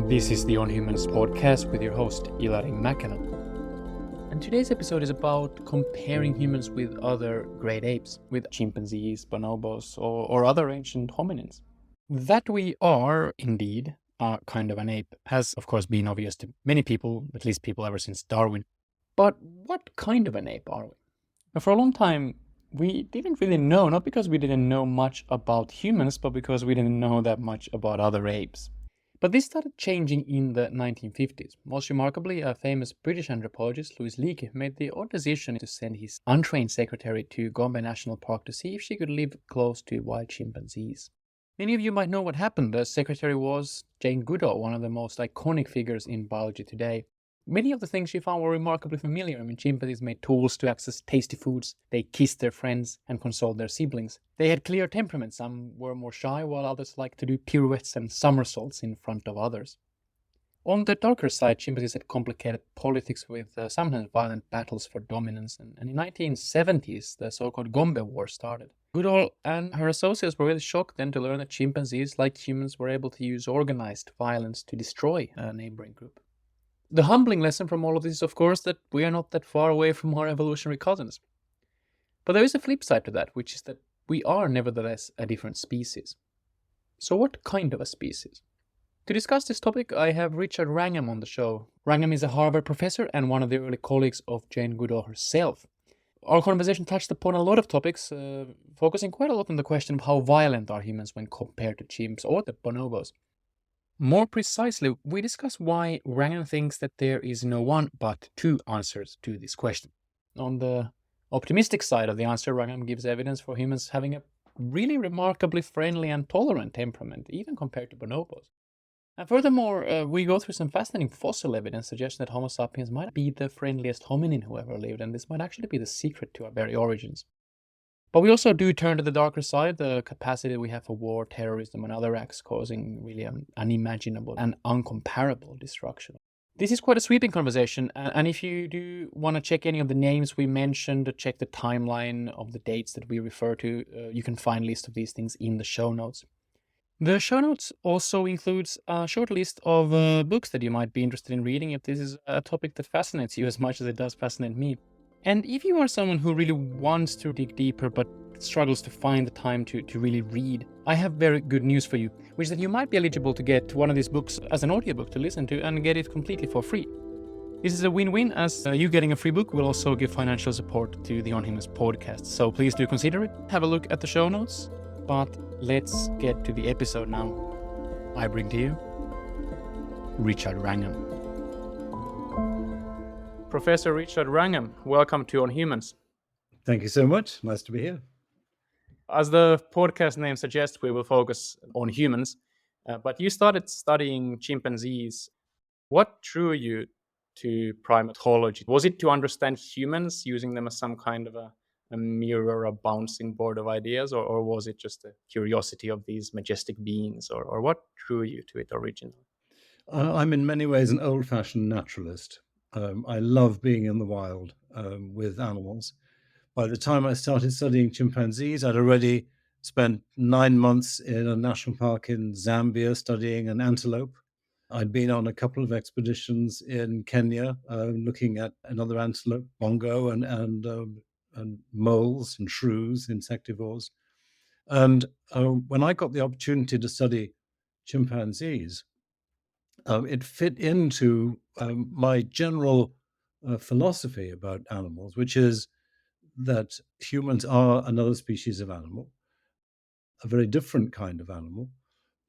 This is the On Humans podcast with your host, Ilari Mäkelä. And today's episode is about comparing humans with other great apes, with chimpanzees, bonobos, or other ancient hominins. That we are, indeed, a kind of an ape has, of course, been obvious to many people, at least people ever since Darwin. But what kind of an ape are we? Now, for a long time, we didn't really know, not because we didn't know much about humans, but because we didn't know that much about other apes. But this started changing in the 1950s. Most remarkably, a famous British anthropologist, Louise Leakey, made the odd decision to send his untrained secretary to Gombe National Park to see if she could live close to wild chimpanzees. Many of you might know what happened. The secretary was Jane Goodall, one of the most iconic figures in biology today. Many of the things she found were remarkably familiar. Chimpanzees made tools to access tasty foods, they kissed their friends and consoled their siblings. They had clear temperaments, some were more shy, while others liked to do pirouettes and somersaults in front of others. On the darker side, chimpanzees had complicated politics with sometimes violent battles for dominance, and in the 1970s, the so-called Gombe War started. Goodall and her associates were really shocked then to learn that chimpanzees, like humans, were able to use organized violence to destroy a neighboring group. The humbling lesson from all of this is, of course, that we are not that far away from our evolutionary cousins. But there is a flip side to that, which is that we are nevertheless a different species. So what kind of a species? To discuss this topic, I have Richard Wrangham on the show. Wrangham is a Harvard professor and one of the early colleagues of Jane Goodall herself. Our conversation touched upon a lot of topics, focusing quite a lot on the question of how violent are humans when compared to chimps or the bonobos. More precisely, we discuss why Wrangham thinks that there is no one but two answers to this question. On the optimistic side of the answer, Wrangham gives evidence for humans having a really remarkably friendly and tolerant temperament, even compared to bonobos. And furthermore, we go through some fascinating fossil evidence suggesting that Homo sapiens might be the friendliest hominin who ever lived, and this might actually be the secret to our very origins. But we also do turn to the darker side, the capacity we have for war, terrorism, and other acts causing really unimaginable and uncomparable destruction. This is quite a sweeping conversation, and if you do want to check any of the names we mentioned, check the timeline of the dates that we refer to, you can find a list of these things in the show notes. The show notes also includes a short list of books that you might be interested in reading if this is a topic that fascinates you as much as it does fascinate me. And if you are someone who really wants to dig deeper but struggles to find the time to really read, I have very good news for you, which is that you might be eligible to get one of these books as an audiobook to listen to and get it completely for free. This is a win-win, as you getting a free book will also give financial support to the On Humans podcast, so please do consider it. Have a look at the show notes, but let's get to the episode now. I bring to you Richard Wrangham. Professor Richard Wrangham, welcome to On Humans. Thank you so much. Nice to be here. As the podcast name suggests, we will focus on humans, but you started studying chimpanzees. What drew you to primatology? Was it to understand humans, using them as some kind of a mirror, a bouncing board of ideas, or was it just a curiosity of these majestic beings, or what drew you to it originally? I'm in many ways an old-fashioned naturalist. I love being in the wild with animals. By the time I started studying chimpanzees, I'd already spent 9 months in a national park in Zambia studying an antelope. I'd been on a couple of expeditions in Kenya looking at another antelope, bongo, and moles and shrews, insectivores. And when I got the opportunity to study chimpanzees, it fit into my general philosophy about animals, which is that humans are another species of animal, a very different kind of animal,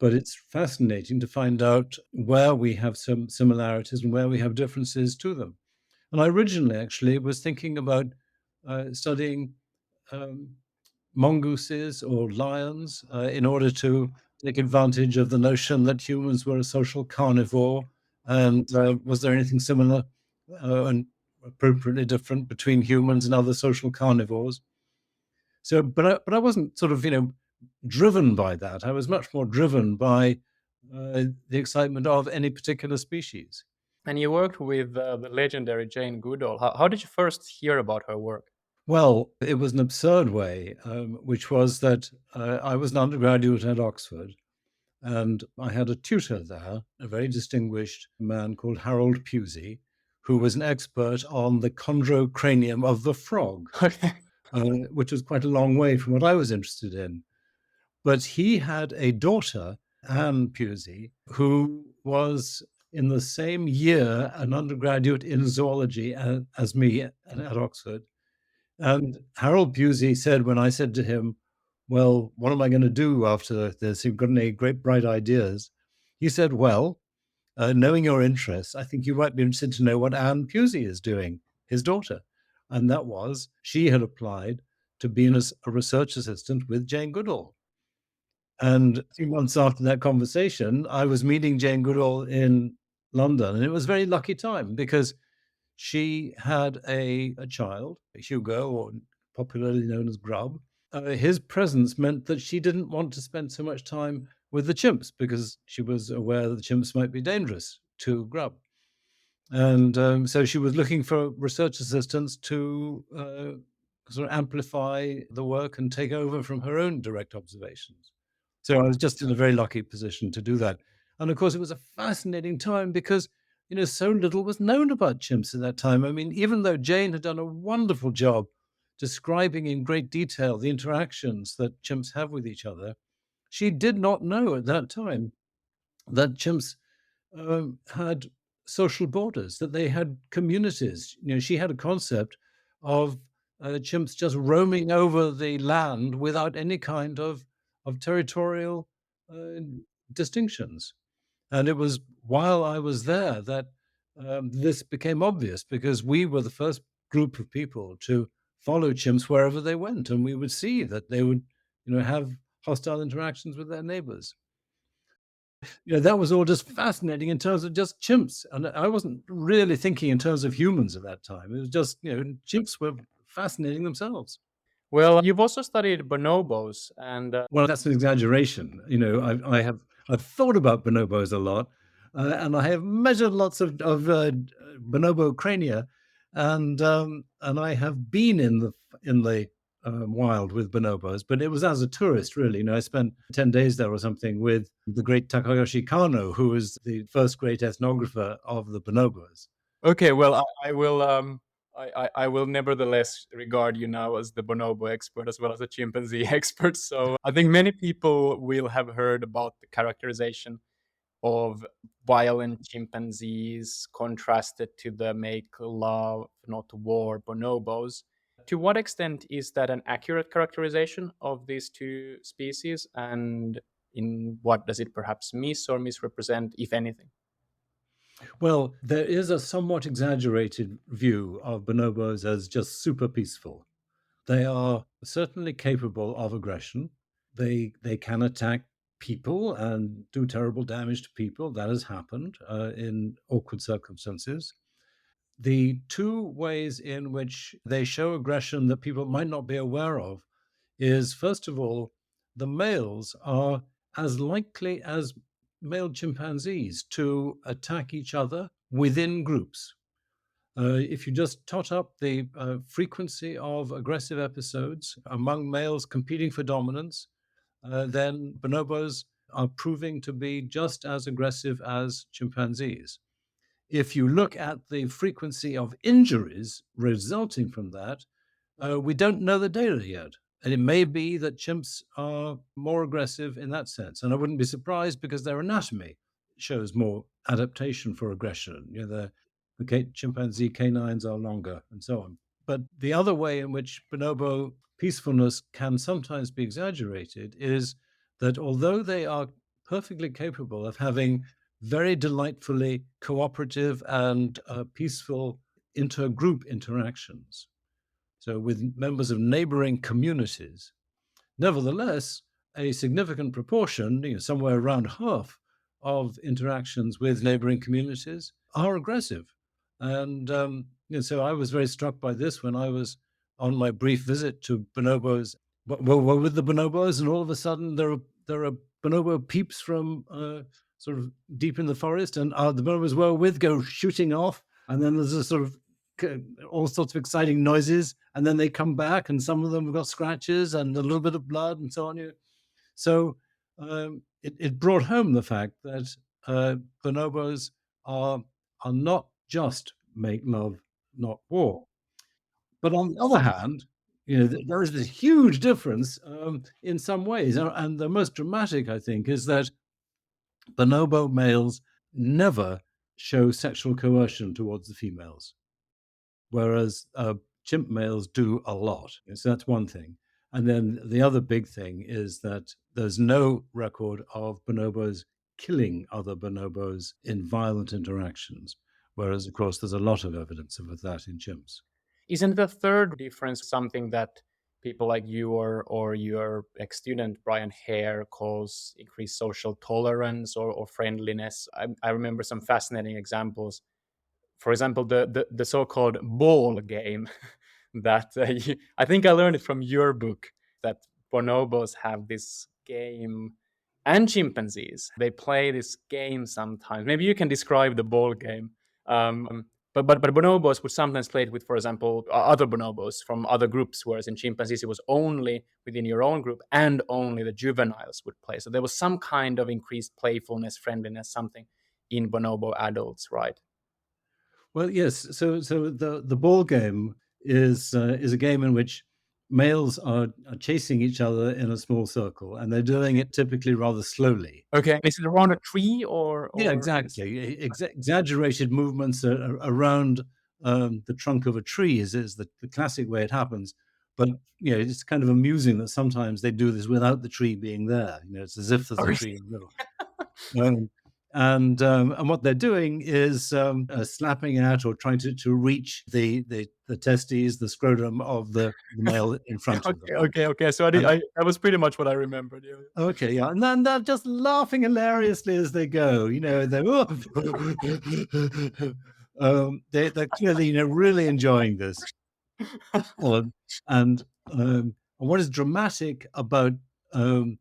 but it's fascinating to find out where we have some similarities and where we have differences to them. And I originally actually was thinking about studying mongooses or lions in order to take advantage of the notion that humans were a social carnivore, and was there anything similar and appropriately different between humans and other social carnivores. So, but I wasn't sort of, driven by that. I was much more driven by the excitement of any particular species. And you worked with the legendary Jane Goodall. How did you first hear about her work? Well, it was an absurd way, which was that I was an undergraduate at Oxford, And I had a tutor there, a very distinguished man called Harold Pusey, who was an expert on the chondrocranium of the frog, Okay. which was quite a long way from what I was interested in. But he had a daughter, Anne Pusey, who was in the same year an undergraduate in zoology as me at Oxford. And Harold Pusey said, when I said to him, "Well, what am I going to do after this? You've got any great bright ideas?" He said, "Well, knowing your interests, I think you might be interested to know what Anne Pusey is doing, his daughter." And that was, she had applied to be a research assistant with Jane Goodall. And a few months after that conversation, I was meeting Jane Goodall in London, and it was a very lucky time because she had a child, Hugo, or popularly known as Grub. His presence meant that she didn't want to spend so much time with the chimps because she was aware that the chimps might be dangerous to Grub. And so she was looking for research assistants to sort of amplify the work and take over from her own direct observations. So I was just in a very lucky position to do that. And of course, it was a fascinating time because, so little was known about chimps at that time. I mean, even though Jane had done a wonderful job describing in great detail the interactions that chimps have with each other, she did not know at that time that chimps had social borders, that they had communities. She had a concept of chimps just roaming over the land without any kind of territorial uh, distinctions. And it was while I was there that this became obvious because we were the first group of people to follow chimps wherever they went, and we would see that they would, have hostile interactions with their neighbors. That was all just fascinating in terms of just chimps, and I wasn't really thinking in terms of humans at that time. It was just, chimps were fascinating themselves. Well, you've also studied bonobos, and Well, that's an exaggeration. I've thought about bonobos a lot, and I have measured lots of bonobo crania, and I have been in the wild with bonobos, but it was as a tourist, really. I spent 10 days there or something with the great Takayoshi Kano, who was the first great ethnographer of the bonobos. okay, well, I will I will nevertheless regard you now as the bonobo expert as well as a chimpanzee expert. So I think many people will have heard about the characterization of violent chimpanzees contrasted to the make love, not war bonobos. To what extent is that an accurate characterization of these two species, and in what does it perhaps miss or misrepresent, if anything? Well, there is a somewhat exaggerated view of bonobos as just super peaceful. They are certainly capable of aggression. They can attack people and do terrible damage to people. That has happened in awkward circumstances. The two ways in which they show aggression that people might not be aware of is, first of all, the males are as likely as male chimpanzees to attack each other within groups. If you just tot up the frequency of aggressive episodes among males competing for dominance, then bonobos are proving to be just as aggressive as chimpanzees. If you look at the frequency of injuries resulting from that, we don't know the data yet. And it may be that chimps are more aggressive in that sense. And I wouldn't be surprised because their anatomy shows more adaptation for aggression. The chimpanzee canines are longer and so on. But the other way in which bonobo peacefulness can sometimes be exaggerated is that although they are perfectly capable of having very delightfully cooperative and peaceful intergroup interactions, so with members of neighboring communities. Nevertheless, a significant proportion, somewhere around half of interactions with neighboring communities are aggressive. And so I was very struck by this when I was on my brief visit to bonobos. Well, with the bonobos, and all of a sudden there are bonobo peeps from sort of deep in the forest, and the bonobos we're with go shooting off, and then there's a sort of all sorts of exciting noises, and then they come back, and some of them have got scratches and a little bit of blood and so on. So it brought home the fact that bonobos are are not just make love, not war. But on the other hand, there is this huge difference in some ways, and the most dramatic, I think, is that bonobo males never show sexual coercion towards the females, whereas chimp males do a lot. So that's one thing. And then the other big thing is that there's no record of bonobos killing other bonobos in violent interactions, whereas, of course, there's a lot of evidence of that in chimps. Isn't the third difference something that people like you or your ex-student Brian Hare calls increased social tolerance or friendliness? I remember some fascinating examples. For example, the so-called ball game that I think I learned it from your book that bonobos have this game and chimpanzees. They play this game sometimes. Maybe you can describe the ball game. But bonobos would sometimes play it with, for example, other bonobos from other groups, whereas in chimpanzees it was only within your own group and only the juveniles would play. So there was some kind of increased playfulness, friendliness, something in bonobo adults, right? Well, yes. So the ball game is a game in which males are chasing each other in a small circle, and they're doing it typically rather slowly. Okay. Is it around a tree Yeah, or is exactly. Exaggerated movements around the trunk of a tree is the classic way it happens. But it's kind of amusing that sometimes they do this without the tree being there. It's as if there's a or tree in the middle. Um, and what they're doing is slapping at or trying to reach the testes, the scrotum of the male in front of them. okay. So And that was pretty much what I remembered. Yeah. okay, yeah, and then they're just laughing hilariously as they go. They're they're clearly really enjoying this. Um, and what is dramatic about um,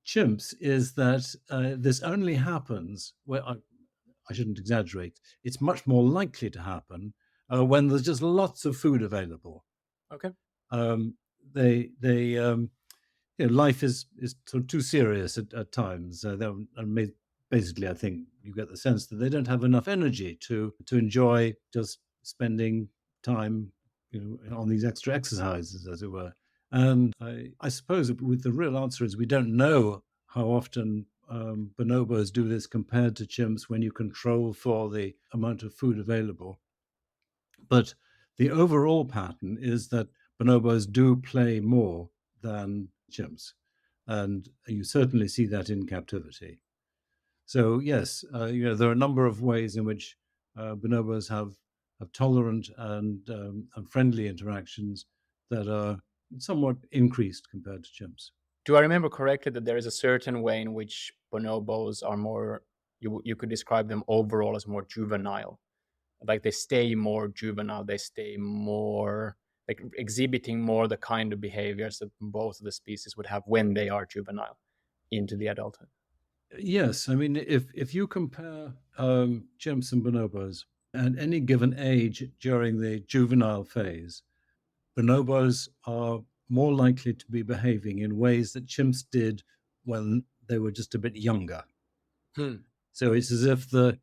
chimps is that this only happens where I shouldn't exaggerate. It's much more likely to happen when there's just lots of food available. Okay. Um, they life is sort of too serious at times. Basically, I think you get the sense that they don't have enough energy to enjoy just spending time, on these extra exercises, as it were. And I suppose with the real answer is we don't know how often bonobos do this compared to chimps when you control for the amount of food available. But the overall pattern is that bonobos do play more than chimps. And you certainly see that in captivity. So, yes, there are a number of ways in which bonobos have tolerant and friendly interactions that are somewhat increased compared to chimps. Do I remember correctly that there is a certain way in which bonobos are more, you could describe them overall as more juvenile? Like they stay more juvenile, they stay more like exhibiting more the kind of behaviors that both of the species would have when they are juvenile into the adulthood. Yes, I mean, if you compare chimps and bonobos at any given age during the juvenile phase, bonobos are more likely to be behaving in ways that chimps did when they were just a bit younger. Hmm. So it's as if the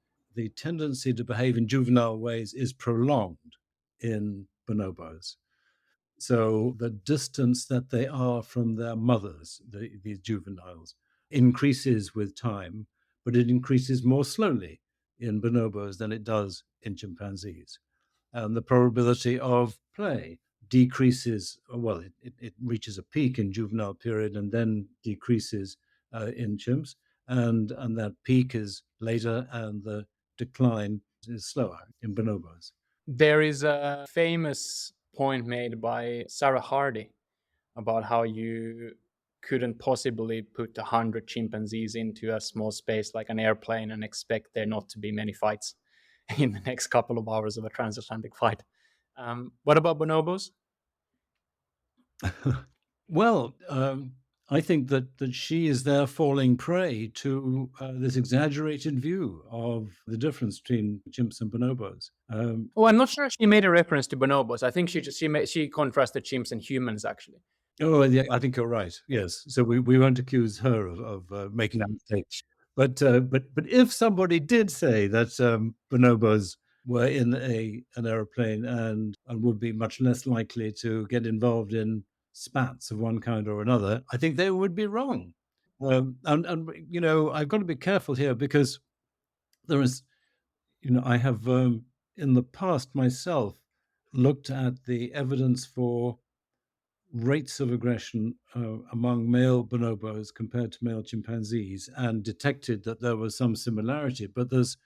tendency to behave in juvenile ways is prolonged in bonobos. So the distance that they are from their mothers, these juveniles, increases with time, but it increases more slowly in bonobos than it does in chimpanzees. And the probability of play decreases, well, it reaches a peak in juvenile period and then decreases in chimps. And that peak is later and the decline is slower in bonobos. There is a famous point made by Sarah Hardy about how you couldn't possibly put 100 chimpanzees into a small space like an airplane and expect there not to be many fights in the next couple of hours of a transatlantic fight. What about bonobos? Well, I think that she is there falling prey to this exaggerated view of the difference between chimps and bonobos. Oh, I'm not sure she made a reference to bonobos. I think she contrasted chimps and humans actually. Oh, yeah, I think you're right. Yes. So we won't accuse her of making that mistake. But if somebody did say that bonobos were in a an aeroplane and would be much less likely to get involved in spats of one kind or another, I think they would be wrong. And I've got to be careful here because there is, I have in the past myself looked at the evidence for rates of aggression among male bonobos compared to male chimpanzees and detected that there was some similarity. But this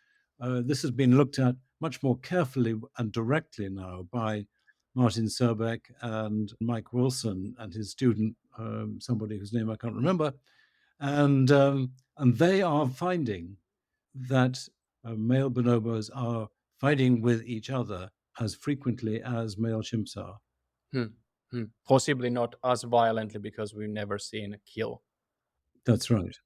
has been looked at much more carefully and directly now by Martin Serbeck and Mike Wilson and his student, somebody whose name I can't remember, and they are finding that male bonobos are fighting with each other as frequently as male chimps are. Hmm. Hmm. Possibly not as violently because we've never seen a kill. That's right.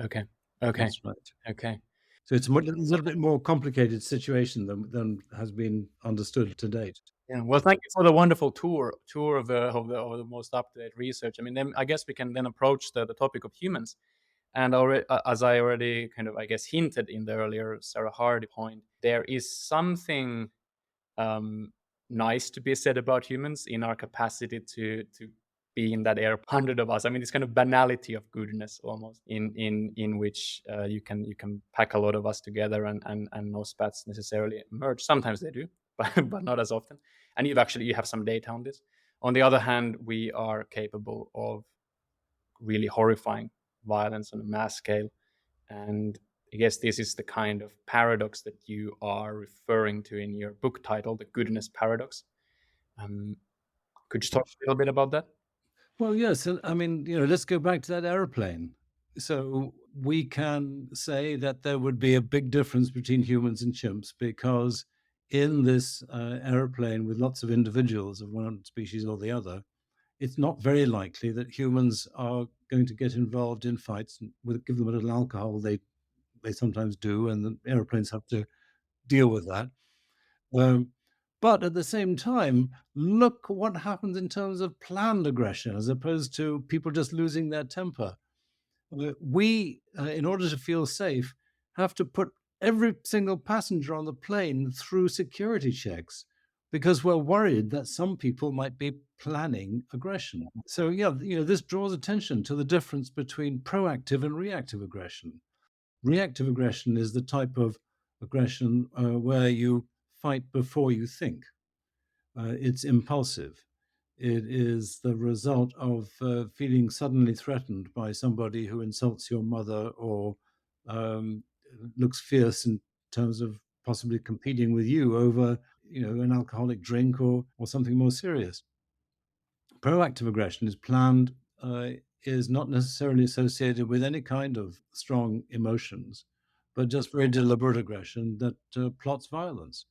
Okay. Okay. That's right. Okay. So it's a little bit more complicated situation than has been understood to date. Yeah. Well, thank you for the wonderful tour of the most up to date research. I mean, then I guess we can then approach the topic of humans. And already, as I already kind of, I guess, hinted in the earlier Sarah Hardy point, there is something um, nice to be said about humans in our capacity to be in that air hundred of us. I mean, this kind of banality of goodness almost in which you can pack a lot of us together and no spats necessarily emerge. Sometimes they do, but not as often. And you have some data on this. On the other hand, we are capable of really horrifying violence on a mass scale, and I guess this is the kind of paradox that you are referring to in your book title, The Goodness Paradox. Um, could you talk a little bit about that? Well, yes, and I mean, let's go back to that aeroplane. So we can say that there would be a big difference between humans and chimps because in this aeroplane with lots of individuals of one species or the other, it's not very likely that humans are going to get involved in fights and give them a little alcohol. They sometimes do, and the airplanes have to deal with that. Um, but at the same time, look what happens in terms of planned aggression as opposed to people just losing their temper. In order to feel safe, have to put every single passenger on the plane through security checks because we're worried that some people might be planning aggression. So, yeah, this draws attention to the difference between proactive and reactive aggression. Reactive aggression is the type of aggression where you fight before you think. It's impulsive. It is the result of feeling suddenly threatened by somebody who insults your mother or um, looks fierce in terms of possibly competing with you over, an alcoholic drink or something more serious. Proactive aggression is planned, is not necessarily associated with any kind of strong emotions, but just very deliberate aggression that plots violence.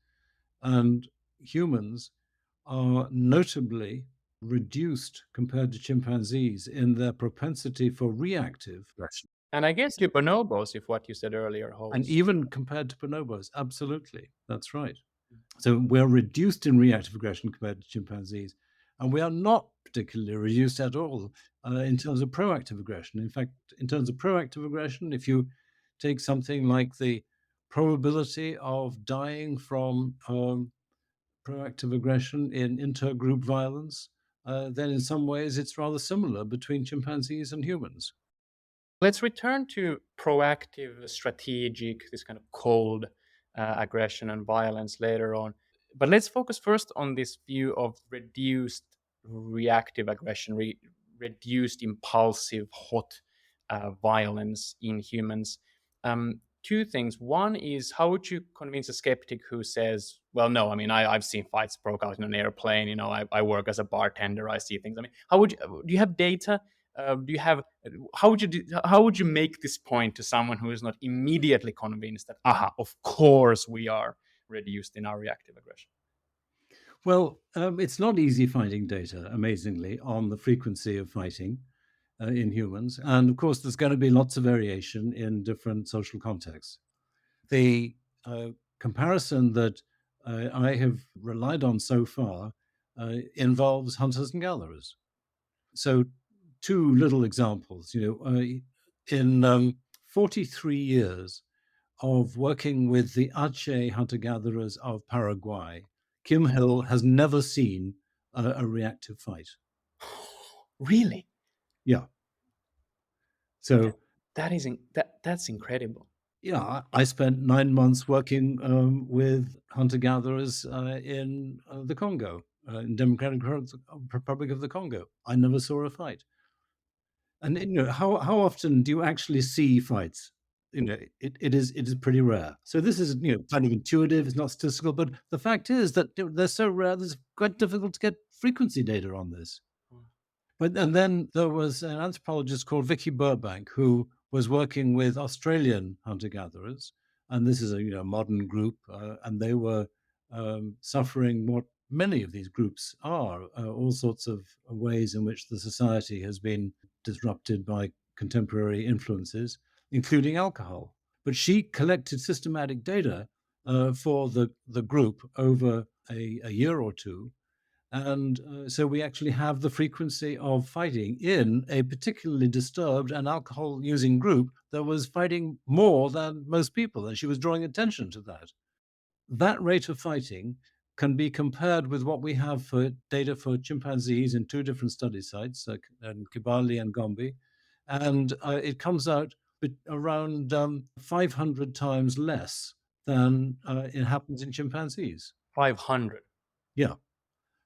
And humans are notably reduced compared to chimpanzees in their propensity for reactive aggression. And I guess you bonobos, if what you said earlier And holds. even compared to bonobos, absolutely. That's right. So we're reduced in reactive aggression compared to chimpanzees, and we are not particularly reduced at all in terms of proactive aggression. In fact, in terms of proactive aggression, if you take something like the probability of dying from proactive aggression in intergroup violence, then in some ways it's rather similar between chimpanzees and humans. Let's return to proactive, strategic, this kind of cold aggression and violence later on. But let's focus first on this view of reduced reactive aggression, reduced impulsive, hot violence in humans. Two things. One is, how would you convince a skeptic who says, well, no, I mean, I've seen fights broke out in an airplane. I work as a bartender. I see things. I mean, do you have data? Do you have how would you make this point to someone who is not immediately convinced that aha, of course we are reduced in our reactive aggression? Well, it's not easy finding data, amazingly, on the frequency of fighting in humans. And of course, there's going to be lots of variation in different social contexts. The uh, comparison that I have relied on so far involves hunters and gatherers. So, two little examples. In 43 years of working with the Ache hunter-gatherers of Paraguay, Kim Hill has never seen a reactive fight. Really? Yeah. That, So, that's incredible. yeah, I spent 9 months working with hunter-gatherers in the Congo, in Democratic Republic of the Congo. I never saw a fight. And how often do you actually see fights? It is pretty rare. So this is kind of intuitive. It's not statistical, but the fact is that they're so rare. It's quite difficult to get frequency data on this. But and then there was an anthropologist called Vicky Burbank who was working with Australian hunter-gatherers, and this is a modern group, and they were suffering what many of these groups are, all sorts of ways in which the society has been disrupted by contemporary influences, including alcohol. But she collected systematic data for the group over a year or two, and so we actually have the frequency of fighting in a particularly disturbed and alcohol using group that was fighting more than most people. And she was drawing attention to that. That rate of fighting can be compared with what we have for data for chimpanzees in two different study sites, in Kibale and Gombe. And it comes out around 500 times less than it happens in chimpanzees. 500. Yeah.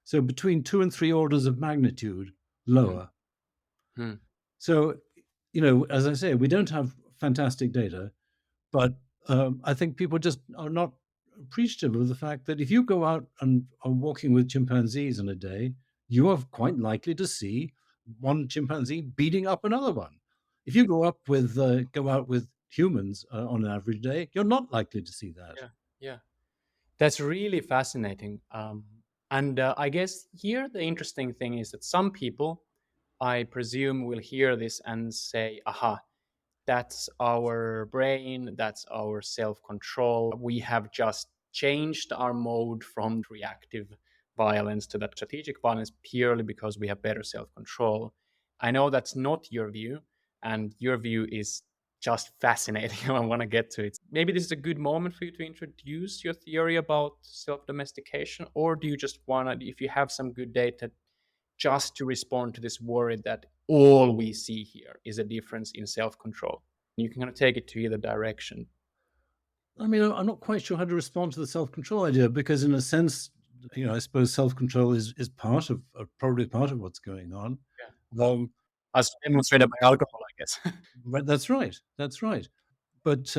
So between 2 and 3 orders of magnitude Hmm. lower. Hmm. So, as I say, we don't have fantastic data, but I think people just are not appreciative of the fact that if you go out and are walking with chimpanzees in a day, you are quite likely to see one chimpanzee beating up another one. If you go out with humans on an average day, you're not likely to see that. Yeah. Yeah. That's really fascinating. And I guess here the interesting thing is that some people, I presume, will hear this and say, aha, that's our brain, that's our self control. We have just changed our mode from reactive violence to that strategic violence purely because we have better self control. I know that's not your view, and your view is just fascinating. I want to get to it. Maybe this is a good moment for you to introduce your theory about self domestication, or do you just want to, if you have some good data, just to respond to this worry that all we see here is a difference in self control? You can kind of take it to either direction. I mean, I'm not quite sure how to respond to the self-control idea because, in a sense, I suppose self-control is probably part of what's going on. Yeah. Um, As demonstrated by alcohol, I guess. but that's right. That's right. But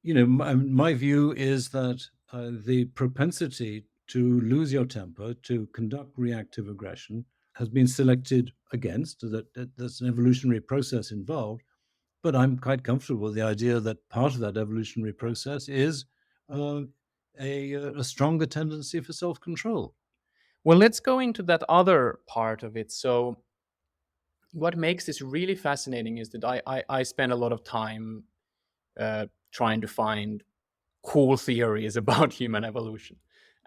my view is that the propensity to lose your temper, to conduct reactive aggression, has been selected against. That there's an evolutionary process involved. But I'm quite comfortable with the idea that part of that evolutionary process is uh, a stronger tendency for self-control. Well, let's go into that other part of it. So, what makes this really fascinating is that I spend a lot of time trying to find cool theories about human evolution.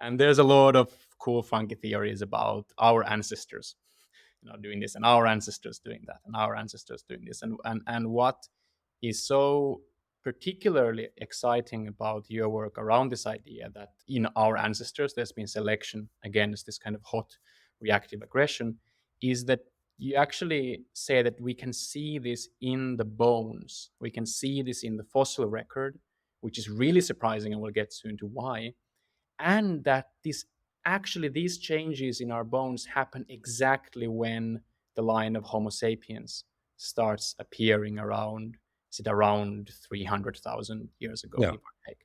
And there's a lot of cool, funky theories about our ancestors, doing this, and our ancestors doing that, and our ancestors doing this. And what is so particularly exciting about your work around this idea that in our ancestors there's been selection against this kind of hot reactive aggression is that you actually say that we can see this in the bones, we can see this in the fossil record, which is really surprising, and we'll get soon to why. And that these changes in our bones happen exactly when the line of Homo sapiens starts appearing around, is it around 300,000 years ago, Yeah. give or take.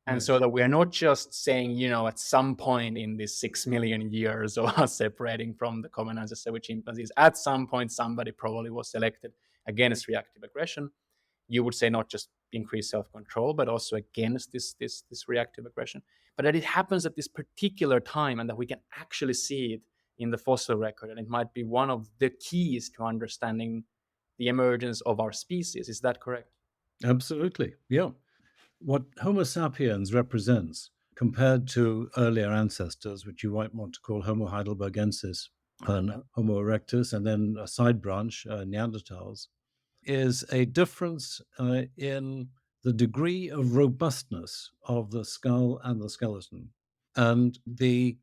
And so Yes. that we're not just saying, at some point in this 6 million years of us separating from the common ancestor with chimpanzees, at some point somebody probably was selected against reactive aggression. You would say not just increase self-control, but also against this reactive aggression. But that it happens at this particular time, and that we can actually see it in the fossil record, and it might be one of the keys to understanding the emergence of our species. Is that correct? Absolutely. Yeah. What Homo sapiens represents compared to earlier ancestors, which you might want to call Homo heidelbergensis, and Homo erectus, and then a side branch, Neanderthals, is a difference in the degree of robustness of the skull and the skeleton. And the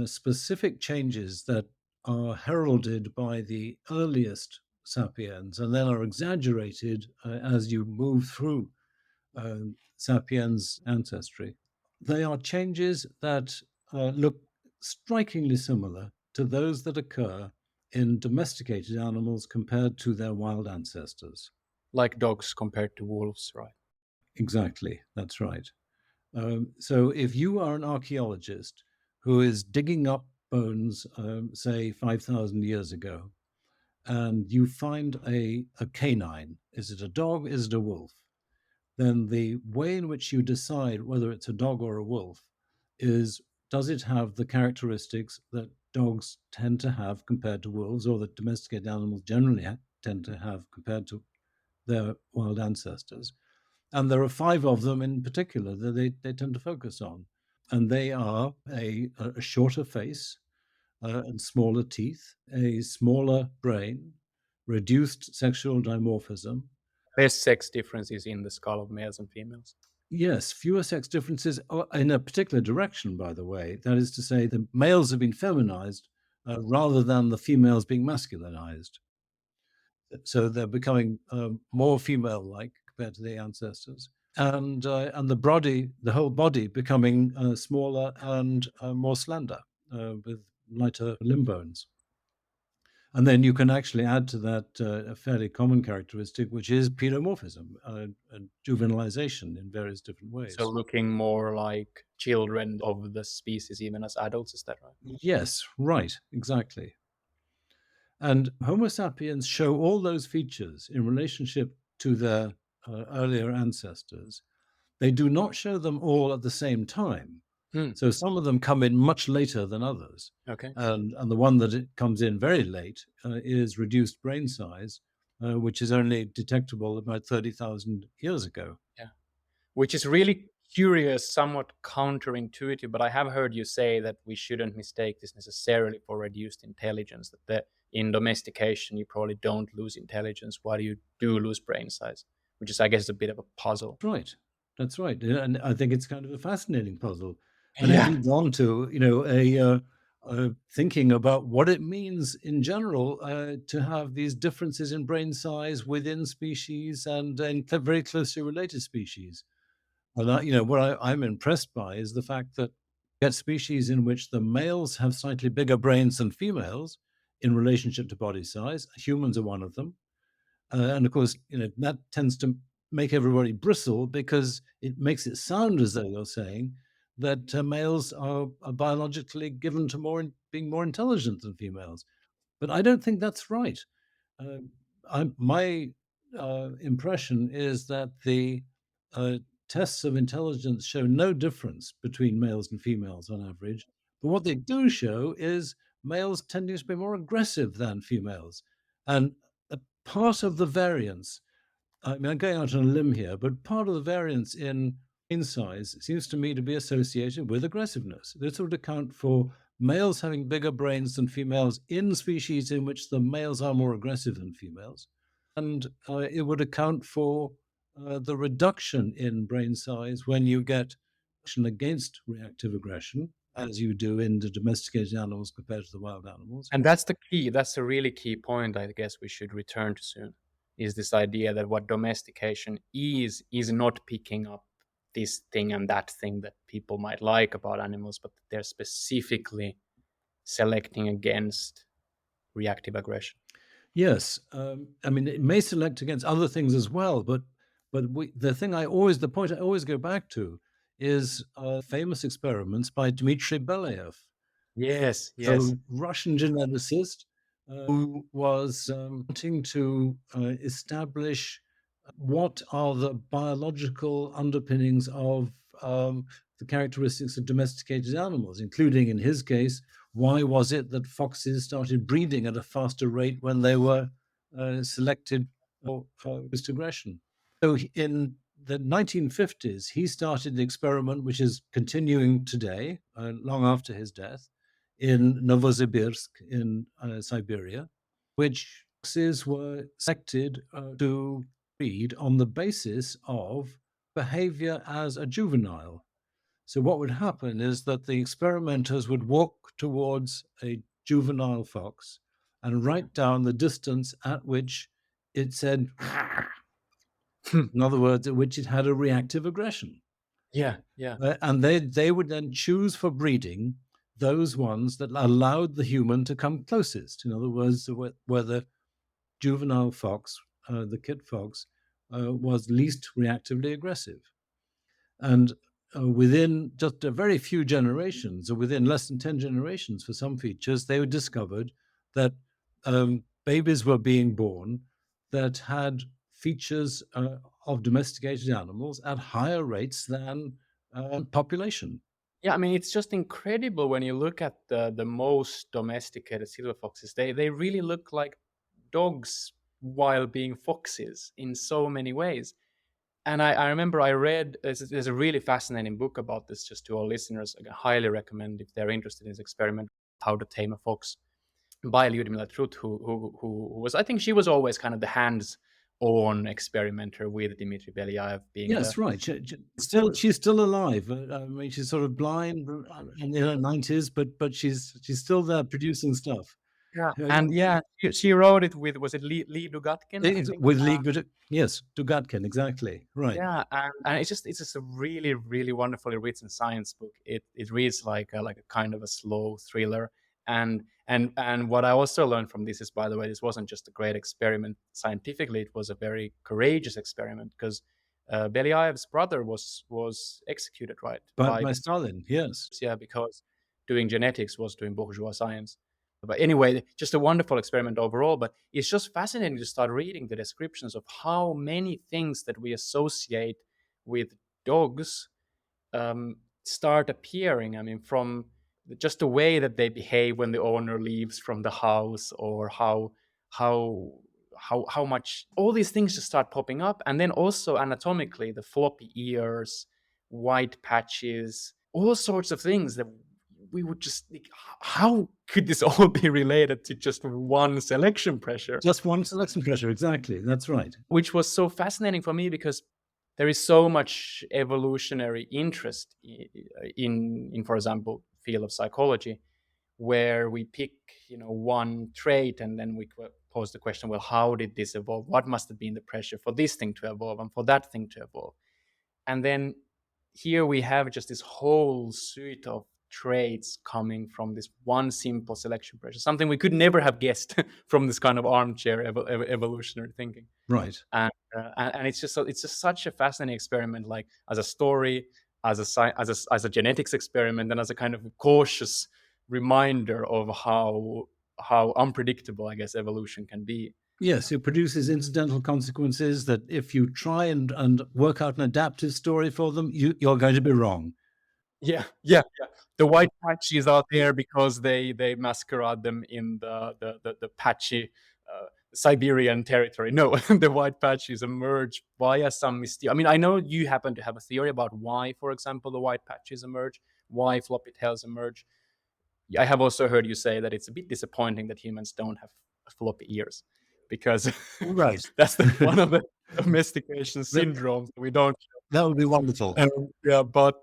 specific changes that are heralded by the earliest sapiens and then are exaggerated as you move through sapiens ancestry. They are changes that look strikingly similar to those that occur in domesticated animals compared to their wild ancestors. Like dogs compared to wolves, right? Exactly, that's right. So if you are an archaeologist who is digging up bones, say 5,000 years ago, and you find a canine, is it a dog, is it a wolf? Then the way in which you decide whether it's a dog or a wolf is, does it have the characteristics that dogs tend to have compared to wolves, or that domesticated animals generally tend to have compared to their wild ancestors? And there are five of them in particular that they tend to focus on. And they are a shorter face and smaller teeth, a smaller brain, reduced sexual dimorphism. There's sex differences in the skull of males and females. Yes, fewer sex differences in a particular direction, by the way. That is to say, the males have been feminized rather than the females being masculinized. So they're becoming more female-like compared to the ancestors, and the whole body becoming smaller and more slender with lighter limb bones. And then you can actually add to that a fairly common characteristic, which is pedomorphism, and juvenilization in various different ways. So looking more like children of the species, even as adults, is that right? Yes, right, exactly. And Homo sapiens show all those features in relationship to their earlier ancestors. They do not show them all at the same time. Hmm. So some of them come in much later than others. Okay. And the one that it comes in very late is reduced brain size, which is only detectable about 30,000 years ago. Yeah. Which is really curious, somewhat counterintuitive, but I have heard you say that we shouldn't mistake this necessarily for reduced intelligence, that in domestication you probably don't lose intelligence while you do lose brain size, which is, I guess, a bit of a puzzle. Right. That's right. And I think it's kind of a fascinating puzzle. And it Yeah. leads on to, thinking about what it means in general to have these differences in brain size within species and in very closely related species. And what I'm impressed by is the fact that you get species in which the males have slightly bigger brains than females in relationship to body size. Humans are one of them. And of course, that tends to make everybody bristle because it makes it sound as though you're saying that males are biologically given to being more intelligent than females. But I don't think that's right. Uh, my impression is that the uh, tests of intelligence show no difference between males and females on average. But what they do show is males tending to be more aggressive than females. And a part of the variance, I mean, I'm going out on a limb here, but part of the variance in brain size seems to me to be associated with aggressiveness. This would account for males having bigger brains than females in species in which the males are more aggressive than females. And it would account for the reduction in brain size when you get action against reactive aggression, as you do in the domesticated animals compared to the wild animals. And that's the key. That's a really key point, I guess we should return to soon, is this idea that what domestication is not picking up this thing and that thing that people might like about animals, but they're specifically selecting against reactive aggression. Yes, I mean it may select against other things as well, but the point I always go back to is famous experiments by Dmitry Belyaev, Yes, a yes. Russian geneticist who was wanting to establish what are the biological underpinnings of the characteristics of domesticated animals, including, in his case, why was it that foxes started breeding at a faster rate when they were selected for aggression? So in the 1950s, he started the experiment, which is continuing today, long after his death, in Novosibirsk in Siberia, which foxes were selected to breed on the basis of behavior as a juvenile. So what would happen is that the experimenters would walk towards a juvenile fox and Yeah. write down the distance at which it said, in other words, at which it had a reactive aggression. Yeah. Yeah. And they would then choose for breeding those ones that allowed the human to come closest. In other words, where the juvenile fox, the kit fox, was least reactively aggressive. And within just a very few generations, or within less than 10 generations for some features, they discovered that babies were being born that had features of domesticated animals at higher rates than population. Yeah, I mean, it's just incredible when you look at the most domesticated silver foxes. They really look like dogs while being foxes in so many ways. And I remember I read there's a really fascinating book about this. Just to all listeners, I highly recommend if they're interested in this experiment, How to Tame a Fox, by Lyudmila Trut, who was, I think she was always kind of the hands-on experimenter with Dmitry Belyaev being the Yes, right. She's still alive. I mean, she's sort of blind in her 90s, but she's still there producing stuff. yeah. And yeah, she wrote it with, was it Lee Dugatkin, I think. With Lee Good, yes, Dugatkin, exactly, right. Yeah, and it's just a really really wonderfully written science book. It reads like a kind of a slow thriller. And what I also learned from this is, by the way, this wasn't just a great experiment scientifically. It was a very courageous experiment because Belyaev's brother was executed, right, by By Stalin, yes. yeah, because doing genetics was doing bourgeois science. But anyway, just a wonderful experiment overall. But it's just fascinating to start reading the descriptions of how many things that we associate with dogs start appearing. I mean, from just the way that they behave when the owner leaves from the house, or how how much all these things just start popping up, and then also anatomically, the floppy ears, white patches, all sorts of things that we would just think, how could this all be related to just one selection pressure? Just one selection pressure, exactly. That's right. Which was so fascinating for me because there is so much evolutionary interest in for example, field of psychology, where we pick, one trait, and then we pose the question, well, how did this evolve? What must have been the pressure for this thing to evolve and for that thing to evolve? And then here we have just this whole suite of traits coming from this one simple selection pressure, something we could never have guessed from this kind of armchair evolutionary thinking. Right. And it's just such a fascinating experiment, like as a story, as a genetics experiment, and as a kind of cautious reminder of how unpredictable, I guess, evolution can be. Yes, it produces incidental consequences that if you try and work out an adaptive story for them, you're going to be wrong. Yeah, yeah, yeah. The white patches are there because they masquerade them in the patchy Siberian territory. No, the white patches emerge via some mysterious. I mean, I know you happen to have a theory about why, for example, the white patches emerge, why floppy tails emerge. I have also heard you say that it's a bit disappointing that humans don't have floppy ears, because Right. that's one of the domestication syndromes that we don't. That would be wonderful. Yeah, but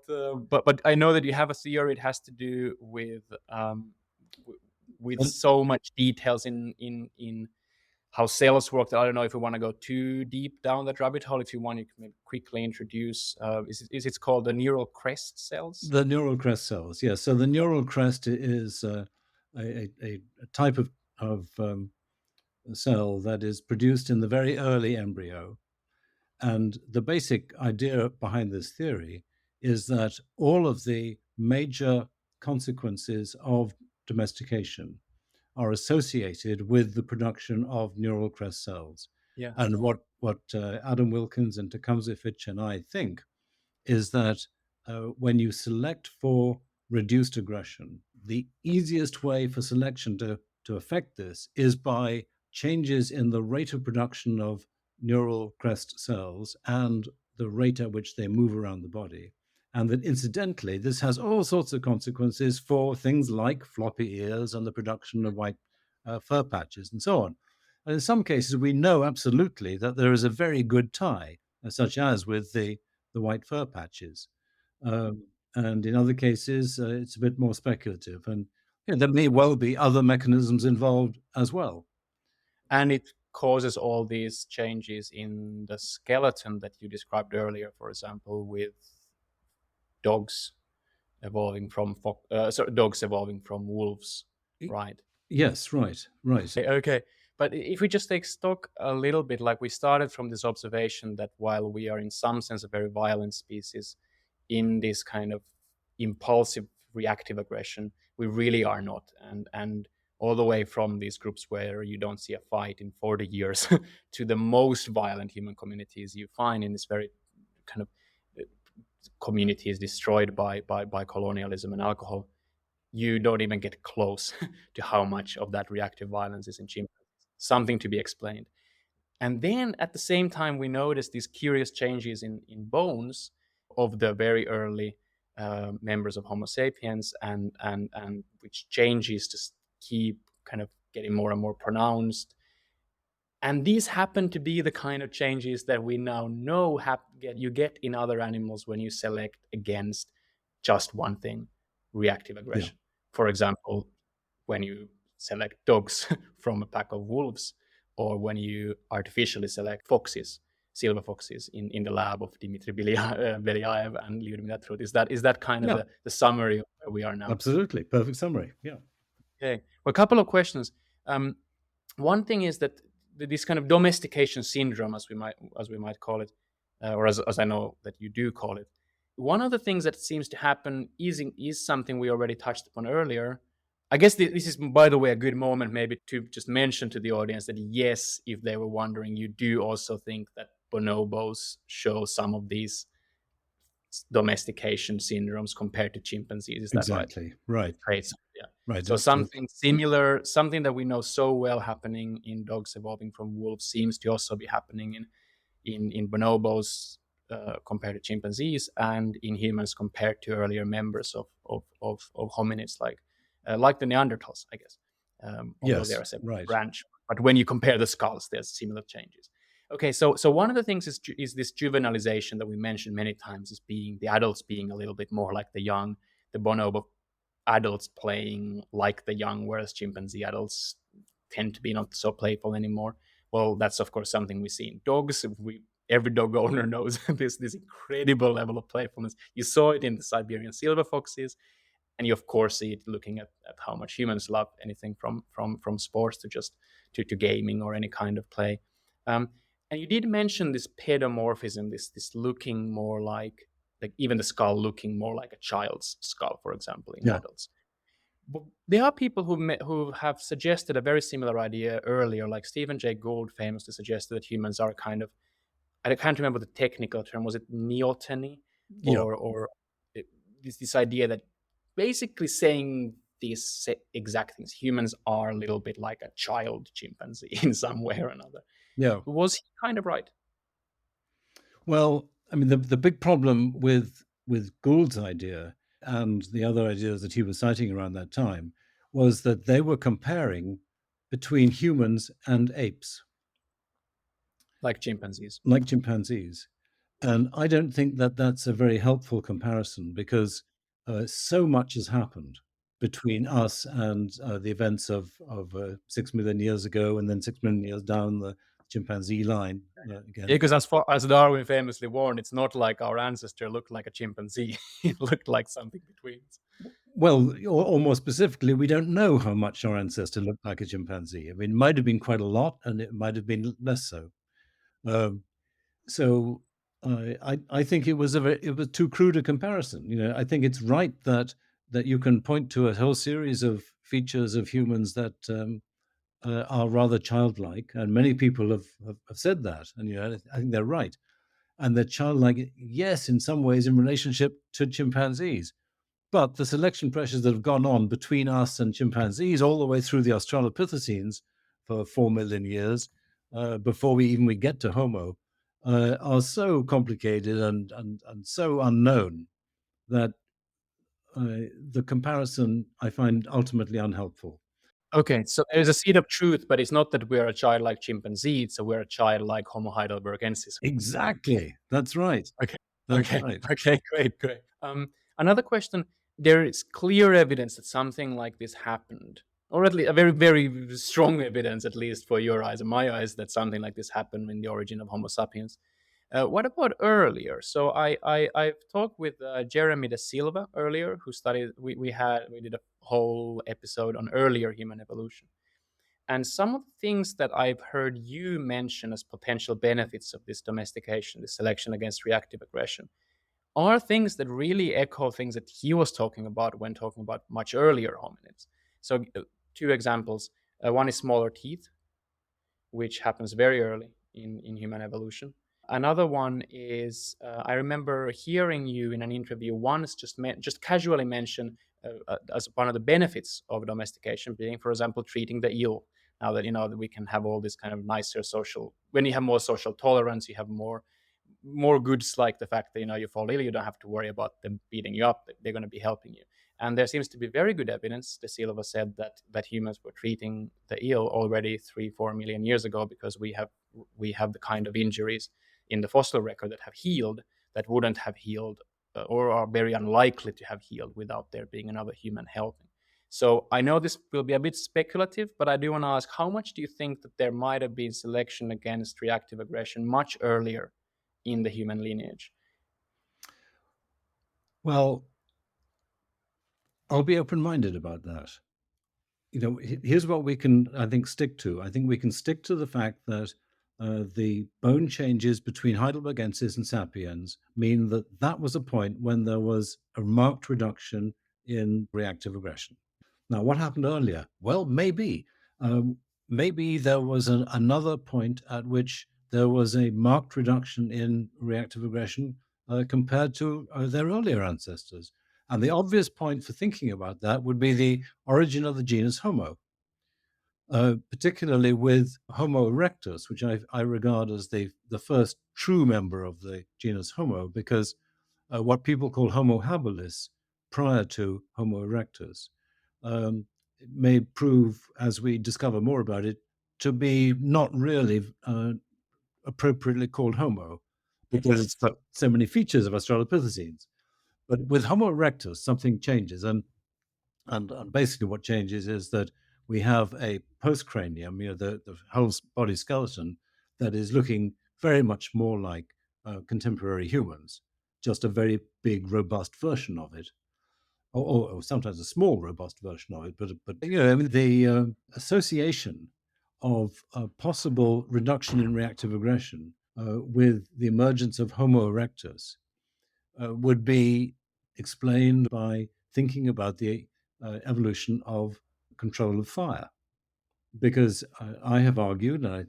I know that you have a theory. It has to do with And so much details in how cells work. That I don't know if we want to go too deep down that rabbit hole. If you want, you can maybe quickly introduce. Is it called the neural crest cells? the neural crest cells, yes. So the neural crest is a type of cell that is produced in the very early embryo. And the basic idea behind this theory is that all of the major consequences of domestication are associated with the production of neural crest cells. Yeah. And what Adam Wilkins and Tecumseh Fitch and I think is that when you select for reduced aggression, the easiest way for selection to affect this is by changes in the rate of production of neural crest cells and the rate at which they move around the body. and that incidentally, this has all sorts of consequences for things like floppy ears and the production of white fur patches and so on. And in some cases, we know absolutely that there is a very good tie, such as with the white fur patches. And in other cases, it's a bit more speculative. And there may well be other mechanisms involved as well. And it causes all these changes in the skeleton that you described earlier, for example, with dogs dogs evolving from wolves, right? Yes, right, right. Okay. But if we just take stock a little bit, like we started from this observation that while we are in some sense a very violent species in this kind of impulsive reactive aggression, we really are not. And all the way from these groups where you don't see a fight in 40 years to the most violent human communities you find in this very kind of communities destroyed by colonialism and alcohol, you don't even get close to how much of that reactive violence is in chimpanzees. Something to be explained. And then at the same time, we notice these curious changes in bones of the very early members of Homo sapiens, and which changes just keep kind of getting more and more pronounced. And these happen to be the kind of changes that we now know you get in other animals when you select against just one thing, reactive Yeah, aggression. For example, when you select dogs from a pack of wolves, or when you artificially select foxes, silver foxes, in the lab of Dmitry Belyaev and Lyudmila Trut. Is that kind of yeah, the summary of where we are now? absolutely. Perfect summary. Yeah. Okay. Well, a couple of questions. Um, One thing is that this kind of domestication syndrome, as we might call it, or as I know that you do call it, one of the things that seems to happen is something we already touched upon earlier. I guess this is, by the way, a good moment maybe to just mention to the audience that yes, if they were wondering, you do also think that bonobos show some of these domestication syndromes compared to chimpanzees. Is that right? Exactly. Right. Traits. Yeah. Right. So something similar, something that we know so well happening in dogs evolving from wolves seems to also be happening in bonobos compared to chimpanzees, and in humans compared to earlier members of hominids like the Neanderthals, I guess. Although they Yes. are a separate Right. branch, but when you compare the skulls, there's similar changes. Okay, so one of the things is this juvenilization that we mentioned many times, is being the adults being a little bit more like the young, the bonobo adults playing like the young, whereas chimpanzee adults tend to be not so playful anymore. Well, that's of course something we see in dogs. Every dog owner knows this incredible level of playfulness. You saw it in the Siberian silver foxes, and you of course see it looking at how much humans love anything from sports to just to gaming or any kind of play. And you did mention this pedomorphism, this looking more like even the skull looking more like a child's skull, for example, in Yeah. adults. But there are people who have suggested a very similar idea earlier, like Stephen Jay Gould famously suggested that humans are kind of, I can't remember the technical term, was it neoteny, Yeah. or this idea that basically saying these exact things. Humans are a little bit like a child chimpanzee in some way or another. Yeah. Was he kind of right? Well, I mean, the big problem with Gould's idea and the other ideas that he was citing around that time was that they were comparing between humans and apes, Like chimpanzees. like chimpanzees. And I don't think that that's a very helpful comparison because so much has happened between us and the events of 6 million years ago, and then 6 million years down the chimpanzee line again. Because as far as Darwin famously warned, it's not like our ancestor looked like a chimpanzee; it looked like something between. Well, or more specifically, we don't know how much our ancestor looked like a chimpanzee. I mean, it might have been quite a lot, and it might have been less so. Um, so I think it was too crude a comparison. I think it's right that you can point to a whole series of features of humans that are rather childlike, and many people have said that, and I think they're right. And they're childlike, yes, in some ways, in relationship to chimpanzees. But the selection pressures that have gone on between us and chimpanzees all the way through the Australopithecines for 4 million years, before we get to Homo, are so complicated and so unknown that the comparison I find ultimately unhelpful. Okay, so there's a seed of truth, but it's not that we're a childlike chimpanzee, so we're a childlike Homo heidelbergensis. Exactly. That's right. Okay. That's Okay. right. Okay, great, great. Another question, there is clear evidence that something like this happened, or at least a very, very strong evidence, at least for your eyes and my eyes, that something like this happened in the origin of Homo sapiens. What about earlier? So I've talked with Jeremy da Silva earlier, who studied. We did a whole episode on earlier human evolution, and some of the things that I've heard you mention as potential benefits of this domestication, this selection against reactive aggression, are things that really echo things that he was talking about when talking about much earlier hominids. So, two examples. One is smaller teeth, which happens very early in human evolution. Another one is I remember hearing you in an interview once just casually mention as one of the benefits of domestication being, for example, treating the eel. Now that you know that we can have all this kind of nicer social. When you have more social tolerance, you have more goods, like the fact that you fall ill, you don't have to worry about them beating you up. They're going to be helping you. And there seems to be very good evidence. De Silva said that humans were treating the eel already 3-4 million years ago, because we have the kind of injuries in the fossil record that have healed that wouldn't have healed, or are very unlikely to have healed without there being another human helping. So I know this will be a bit speculative, but I do want to ask, how much do you think that there might have been selection against reactive aggression much earlier in the human lineage? Well, I'll be open-minded about that. Here's what we can, I think, stick to. I think we can stick to the fact that the bone changes between Heidelbergensis and sapiens mean that that was a point when there was a marked reduction in reactive aggression. Now, what happened earlier? Well, maybe. Maybe there was another point at which there was a marked reduction in reactive aggression compared to their earlier ancestors. And the obvious point for thinking about that would be the origin of the genus Homo, particularly with Homo erectus, which I regard as the first true member of the genus Homo, because what people call Homo habilis prior to Homo erectus um, may prove, as we discover more about it, to be not really appropriately called Homo, because it's got so many features of Australopithecines. But with Homo erectus, something changes, and basically what changes is that we have a postcranium, the whole body skeleton, that is looking very much more like contemporary humans, just a very big, robust version of it, or sometimes a small, robust version of it. But I mean, the association of a possible reduction in reactive aggression with the emergence of Homo erectus would be explained by thinking about the evolution of control of fire. Because I have argued, and I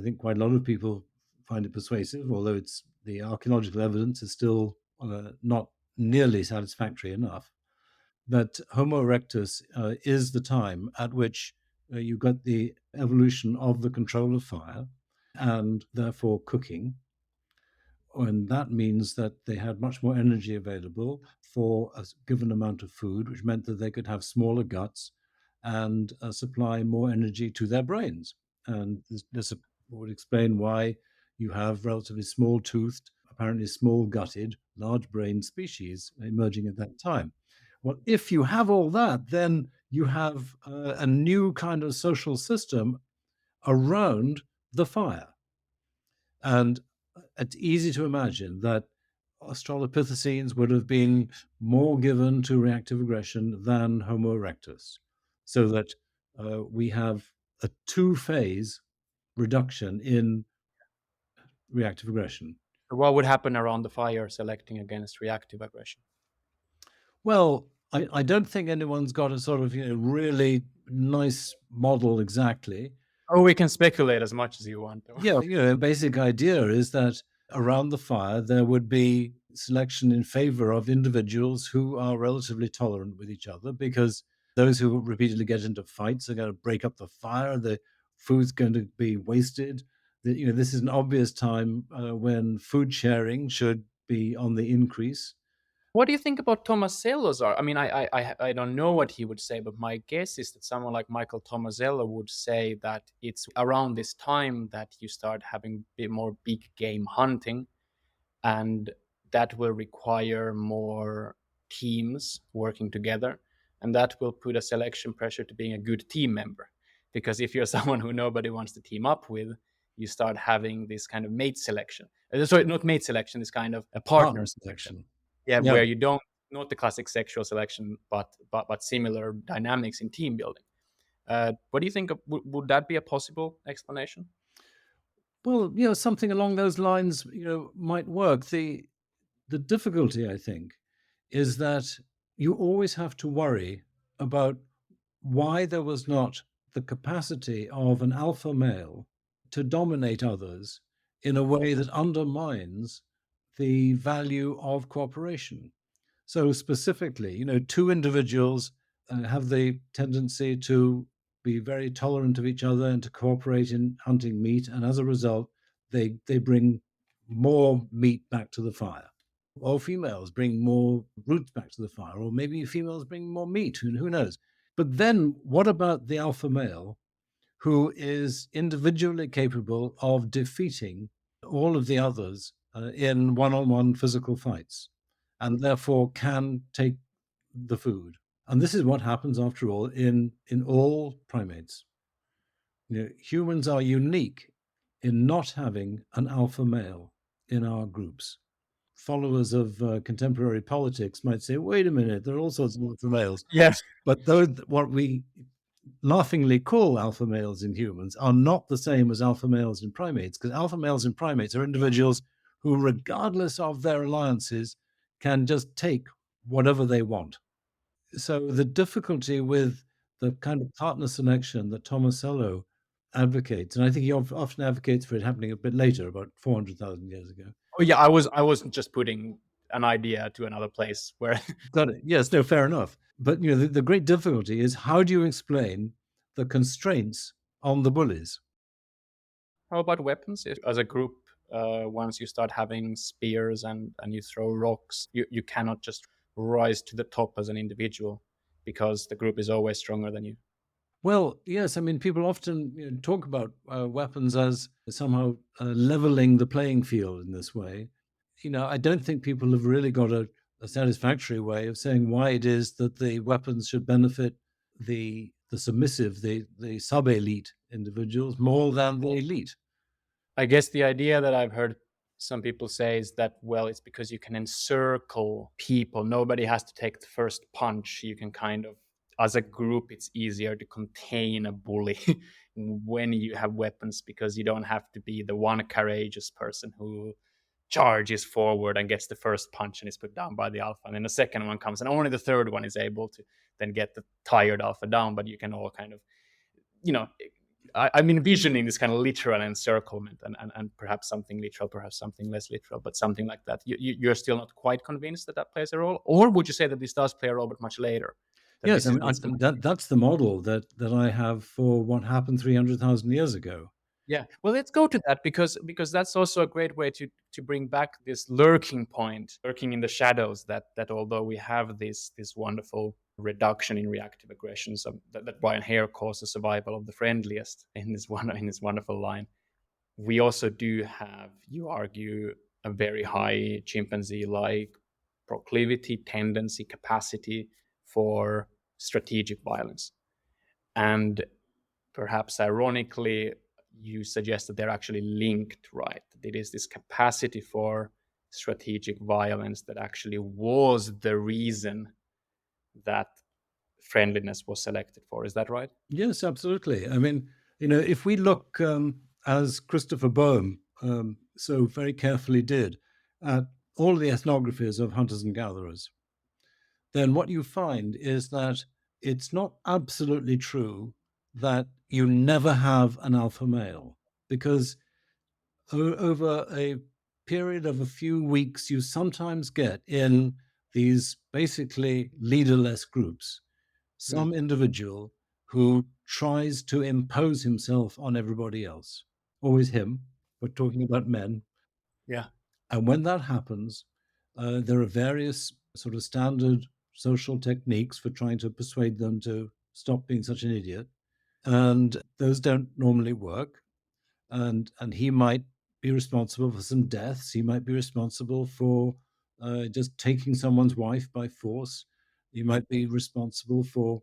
think quite a lot of people find it persuasive, although it's the archaeological evidence is still not nearly satisfactory enough, that Homo erectus is the time at which you got the evolution of the control of fire and therefore cooking, and that means that they had much more energy available for a given amount of food, which meant that they could have smaller guts and supply more energy to their brains. And this would explain why you have relatively small toothed, apparently small gutted, large brained species emerging at that time. Well, if you have all that, then you have a new kind of social system around the fire. And it's easy to imagine that Australopithecines would have been more given to reactive aggression than Homo erectus, so that we have a two-phase reduction in reactive aggression. What would happen around the fire selecting against reactive aggression? Well, I don't think anyone's got a sort of really nice model exactly. Oh, we can speculate as much as you want, though. Yeah, the basic idea is that around the fire there would be selection in favor of individuals who are relatively tolerant with each other, because those who repeatedly get into fights are going to break up the fire, the food's going to be wasted. This is an obvious time when food sharing should be on the increase. What do you think about Tomasello's art? I mean, I don't know what he would say, but my guess is that someone like Michael Tomasello would say that it's around this time that you start having a bit more big game hunting, and that will require more teams working together, and that will put a selection pressure to being a good team member. Because if you're someone who nobody wants to team up with, you start having this kind of mate selection. Sorry, not mate selection, this kind of a partner Partner selection. selection. Yeah, Yeah. where you don't, not the classic sexual selection, but similar dynamics in team building. What do you think? Would that be a possible explanation? Well, something along those lines, might work. The difficulty, I think, is that you always have to worry about why there was not the capacity of an alpha male to dominate others in a way that undermines the value of cooperation. So specifically, two individuals have the tendency to be very tolerant of each other and to cooperate in hunting meat, and as a result, they bring more meat back to the fire. Or females bring more roots back to the fire, or maybe females bring more meat. Who knows? But then, what about the alpha male who is individually capable of defeating all of the others in one on one physical fights and therefore can take the food? And this is what happens, after all, in all primates. Humans are unique in not having an alpha male in our groups. Followers of contemporary politics might say, wait a minute, there are all sorts of alpha males. Yes. But those, what we laughingly call alpha males in humans, are not the same as alpha males in primates, because alpha males in primates are individuals who, regardless of their alliances, can just take whatever they want. So the difficulty with the kind of partner selection that Tomasello advocates, and I think he often advocates for it happening a bit later, about 400,000 years ago. Oh yeah, I wasn't just putting an idea to another place where. Got it. Yes, no, fair enough. But the great difficulty is, how do you explain the constraints on the bullies? How about weapons? If, as a group, once you start having spears and you throw rocks, you cannot just rise to the top as an individual because the group is always stronger than you. Well, yes. I mean, people often talk about weapons as somehow leveling the playing field in this way. I don't think people have really got a satisfactory way of saying why it is that the weapons should benefit the submissive, the sub elite individuals more than the elite. I guess the idea that I've heard some people say is that, well, it's because you can encircle people. Nobody has to take the first punch. You can kind of, as a group, it's easier to contain a bully when you have weapons because you don't have to be the one courageous person who charges forward and gets the first punch and is put down by the alpha. And then the second one comes, and only the third one is able to then get the tired alpha down. But you can all kind of, you know, I'm envisioning this kind of literal encirclement and perhaps something literal, perhaps something less literal, but something like that. You're still not quite convinced that that plays a role? Or would you say that this does play a role, but much later? That Yes, this I is mean, what's the. that's the model that I have for what happened 300,000 years ago. Yeah, well, let's go to that because that's also a great way to bring back this lurking point, lurking in the shadows. That although we have this wonderful reduction in reactive aggressions, that Brian Hare calls the survival of the friendliest in this wonderful line, we also do have, you argue, a very high chimpanzee-like proclivity, tendency, capacity for strategic violence, and perhaps ironically, you suggest that they're actually linked, right? It is this capacity for strategic violence that actually was the reason that friendliness was selected for. Is that right? Yes, absolutely. I mean, if we look, as Christopher Boehm so very carefully did, at all the ethnographies of hunters and gatherers, then what you find is that it's not absolutely true that you never have an alpha male, because over a period of a few weeks, you sometimes get in these basically leaderless groups Mm. some individual who tries to impose himself on everybody else. Always him. We're talking about men. Yeah. And when that happens, there are various sort of standard social techniques for trying to persuade them to stop being such an idiot. And those don't normally work. And he might be responsible for some deaths. He might be responsible for just taking someone's wife by force. He might be responsible for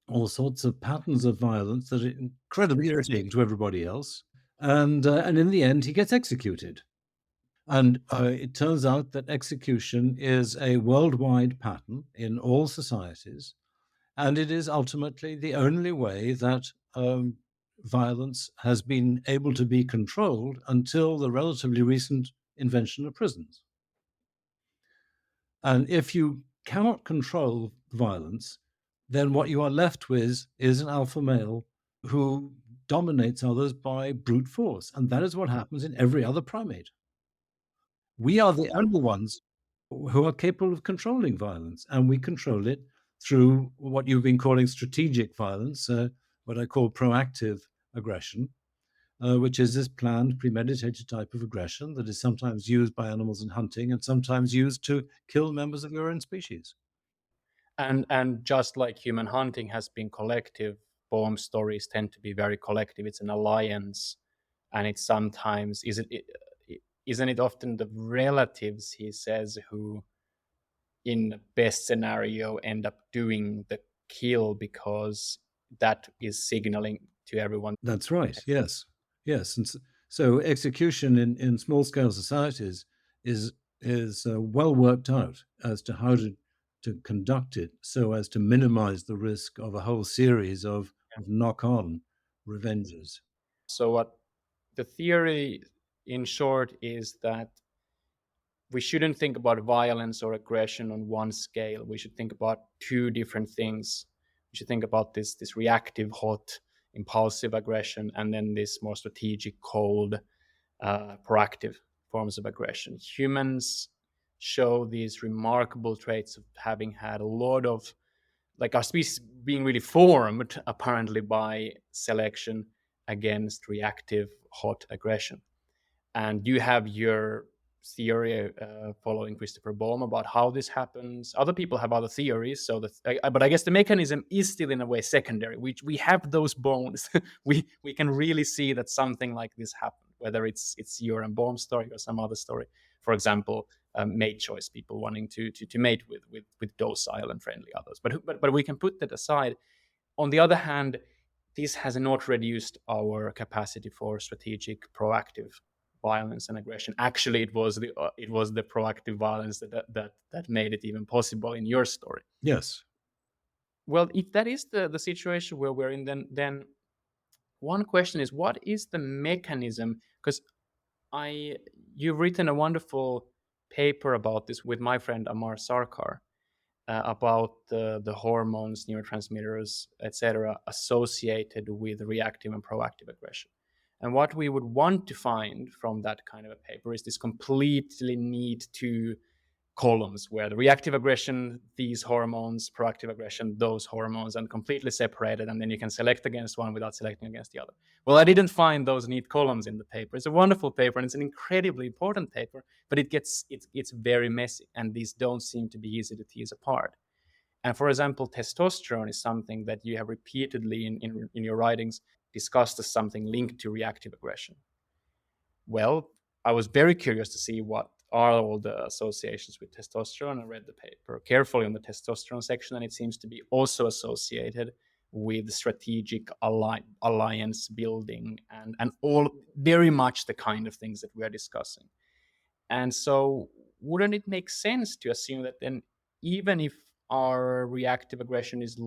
all sorts of patterns of violence that are incredibly irritating to everybody else. And in the end, he gets executed. And it turns out that execution is a worldwide pattern in all societies, and it is ultimately the only way that violence has been able to be controlled until the relatively recent invention of prisons. And if you cannot control violence, then what you are left with is an alpha male who dominates others by brute force. And that is what happens in every other primate. We are the only ones who are capable of controlling violence, and we control it through what you've been calling strategic violence, what I call proactive aggression, which is this planned, premeditated type of aggression that is sometimes used by animals in hunting and sometimes used to kill members of your own species. And just like human hunting has been collective, poem stories tend to be very collective. It's an alliance, and it's sometimes isn't it often the relatives, he says, who in the best scenario end up doing the kill because that is signaling to everyone. That's right. Yes, yes. And so execution in small scale societies is well worked out as to how to conduct it so as to minimize the risk of a whole series of knock on revenges. So what the theory in short is that we shouldn't think about violence or aggression on one scale. We should think about two different things. We should think about this reactive, hot, impulsive aggression, and then this more strategic, cold, proactive forms of aggression. Humans show these remarkable traits of having had a lot of, like our species being really formed apparently by selection against reactive, hot aggression. And you have your theory following Christopher Bohm about how this happens. Other people have other theories, so but I guess the mechanism is still in a way secondary. We have those bones. we can really see that something like this happened, whether it's your and Bohm's story or some other story. For example, mate choice, people wanting to mate with docile and friendly others. But we can put that aside. On the other hand, this has not reduced our capacity for strategic, proactive violence and aggression. Actually, it was the proactive violence that made it even possible in your story. Yes. Well, if that is the situation where we're in, then one question is, what is the mechanism? Because you've written a wonderful paper about this with my friend Amar Sarkar, about the hormones, neurotransmitters, etc., associated with reactive and proactive aggression. And what we would want to find from that kind of a paper is this completely neat two columns where the reactive aggression, these hormones, proactive aggression, those hormones, and completely separated. And then you can select against one without selecting against the other. Well, I didn't find those neat columns in the paper. It's a wonderful paper and it's an incredibly important paper, but it's very messy, and these don't seem to be easy to tease apart. And for example, testosterone is something that you have repeatedly in your writings discussed as something linked to reactive aggression. Well, I was very curious to see what are all the associations with testosterone. I read the paper carefully on the testosterone section, and it seems to be also associated with strategic alliance building and all very much the kind of things that we're discussing. And so, wouldn't it make sense to assume that then, even if our reactive aggression is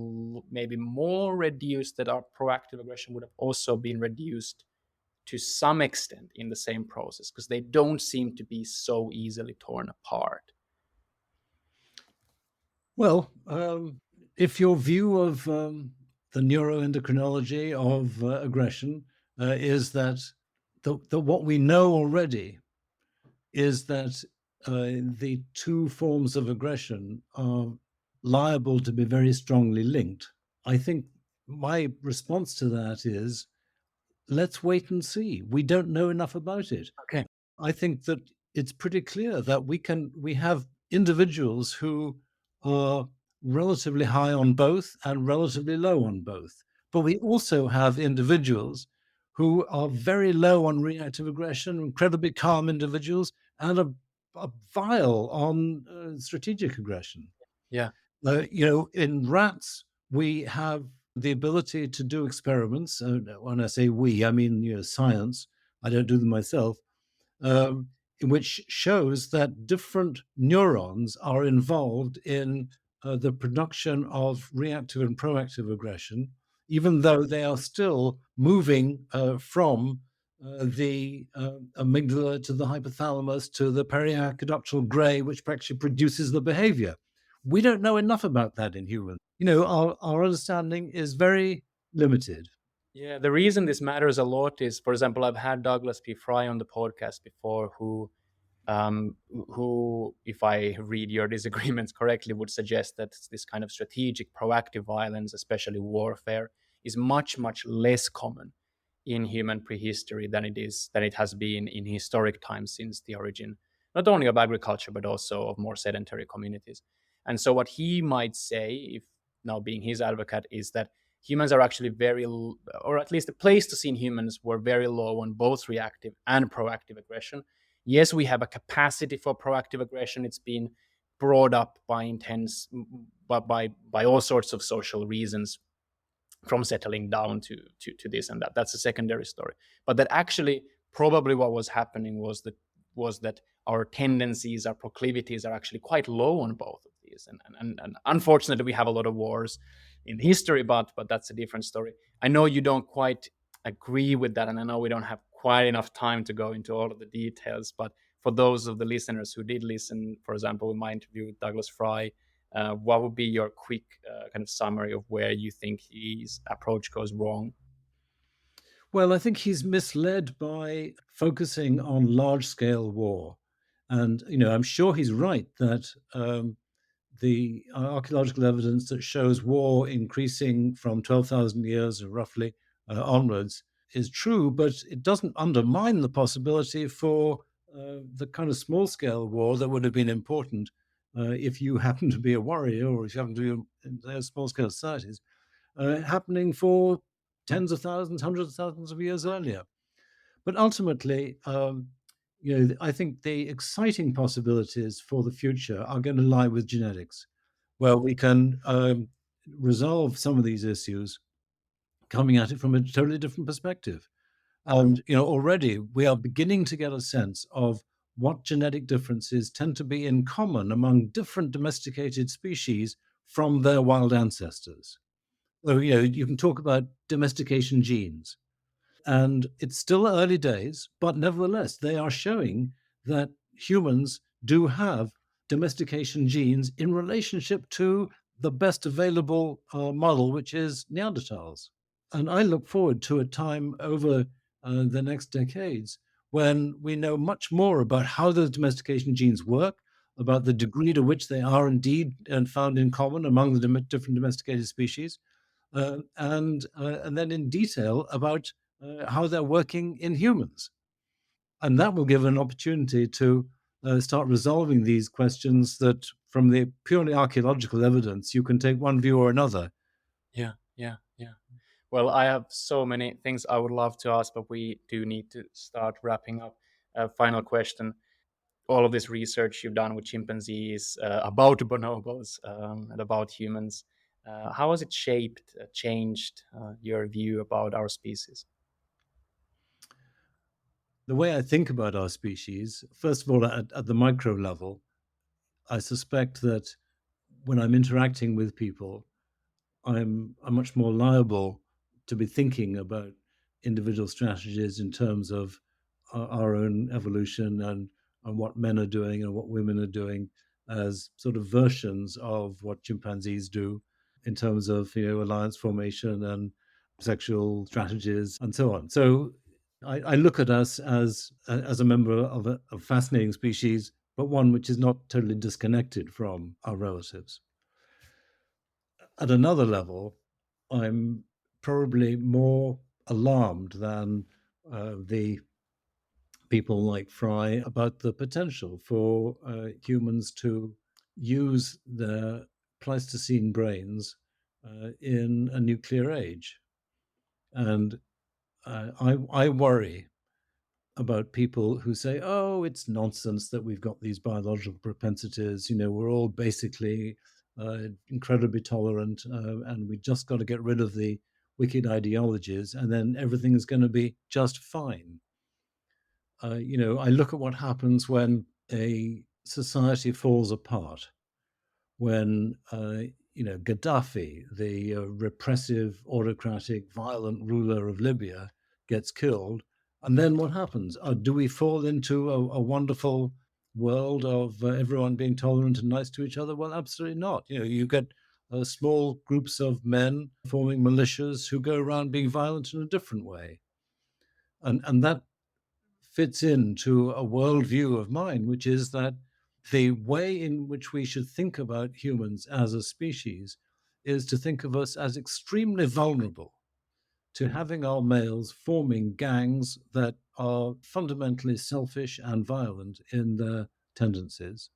maybe more reduced, that our proactive aggression would have also been reduced to some extent in the same process, because they don't seem to be so easily torn apart. Well, if your view of the neuroendocrinology of aggression is that what we know already is that the two forms of aggression are liable to be very strongly linked, I think my response to that is, let's wait and see. We don't know enough about it. Okay. I think that it's pretty clear that we have individuals who are relatively high on both and relatively low on both. But we also have individuals who are very low on reactive aggression, incredibly calm individuals, and are vile on strategic aggression. Yeah. In rats, we have the ability to do experiments. When I say we, I mean science. I don't do them myself, um, which shows that different neurons are involved in the production of reactive and proactive aggression, even though they are still moving from the amygdala to the hypothalamus to the periaqueductal gray, which actually produces the behavior. We don't know enough about that in humans. Our understanding is very limited. Yeah, the reason this matters a lot is, for example, I've had Douglas P. Fry on the podcast before, who, if I read your disagreements correctly, would suggest that this kind of strategic, proactive violence, especially warfare, is much, much less common in human prehistory than it has been in historic times since the origin, not only of agriculture but also of more sedentary communities. And so, what he might say, if now being his advocate, is that humans are actually or at least the Pleistocene humans were very low on both reactive and proactive aggression. Yes, we have a capacity for proactive aggression. It's been brought up by by all sorts of social reasons, from settling down to this and that. That's a secondary story. But that actually probably what was happening was that our tendencies, our proclivities are actually quite low on both of these. And unfortunately, we have a lot of wars in history, but that's a different story. I know you don't quite agree with that, and I know we don't have quite enough time to go into all of the details. But for those of the listeners who did listen, for example, in my interview with Douglas Fry, what would be your quick kind of summary of where you think his approach goes wrong? Well, I think he's misled by focusing on large scale war. And, I'm sure he's right that the archaeological evidence that shows war increasing from 12,000 years roughly onwards is true, but it doesn't undermine the possibility for the kind of small scale war that would have been important if you happen to be a warrior or if you happen to be in those small scale societies happening for tens of thousands, hundreds of thousands of years earlier. But ultimately, I think the exciting possibilities for the future are going to lie with genetics, where we can resolve some of these issues coming at it from a totally different perspective. And already we are beginning to get a sense of what genetic differences tend to be in common among different domesticated species from their wild ancestors. So, you can talk about domestication genes, and it's still early days, but nevertheless, they are showing that humans do have domestication genes in relationship to the best available model, which is Neanderthals. And I look forward to a time over the next decades when we know much more about how those domestication genes work, about the degree to which they are indeed and found in common among the different domesticated species, and then in detail about how they're working in humans. And that will give an opportunity to start resolving these questions that, from the purely archaeological evidence, you can take one view or another. Yeah, yeah, yeah. Well, I have so many things I would love to ask, but we do need to start wrapping up. Final question. All of this research you've done with chimpanzees, about bonobos, and about humans, how has it shaped, changed your view about our species? The way I think about our species, first of all, at the micro level, I suspect that when I'm interacting with people, I'm much more liable to be thinking about individual strategies in terms of our own evolution and what men are doing and what women are doing as sort of versions of what chimpanzees do in terms of alliance formation and sexual strategies and so on. So I look at us as a member of a fascinating species, but one which is not totally disconnected from our relatives. At another level, I'm probably more alarmed than the people like Fry about the potential for humans to use their Pleistocene brains in a nuclear age. And I worry about people who say, oh, it's nonsense that we've got these biological propensities. We're all basically incredibly tolerant, and we just got to get rid of the wicked ideologies, and then everything is going to be just fine. I look at what happens when a society falls apart, when Gaddafi, the repressive, autocratic, violent ruler of Libya, gets killed, and then what happens? Do we fall into a wonderful world of everyone being tolerant and nice to each other? Well, absolutely not. You get small groups of men forming militias who go around being violent in a different way, and that fits into a worldview of mine, which is that the way in which we should think about humans as a species is to think of us as extremely vulnerable to having our males forming gangs that are fundamentally selfish and violent in their tendencies,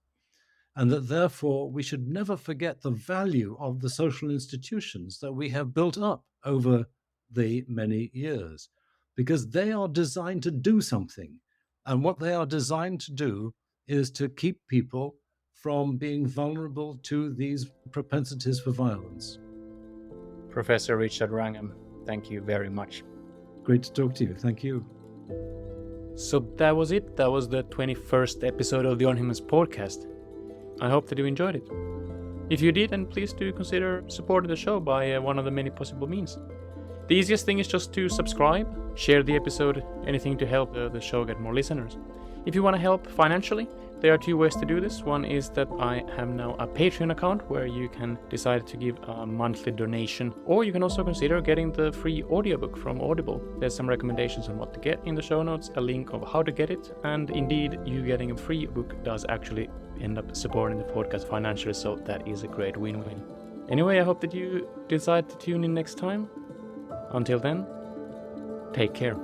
and that therefore we should never forget the value of the social institutions that we have built up over the many years, because they are designed to do something. And what they are designed to do is to keep people from being vulnerable to these propensities for violence. Professor Richard Wrangham, thank you very much. Great to talk to you. Thank you. So that was it. That was the 21st episode of the On Humans podcast. I hope that you enjoyed it. If you did, then please do consider supporting the show by one of the many possible means. The easiest thing is just to subscribe, share the episode, anything to help the show get more listeners. If you want to help financially, there are two ways to do this. One is that I have now a Patreon account where you can decide to give a monthly donation, or you can also consider getting the free audiobook from Audible. There's some recommendations on what to get in the show notes, a link of how to get it, and indeed, you getting a free book does actually end up supporting the podcast financially, so that is a great win-win. Anyway, I hope that you decide to tune in next time. Until then, take care.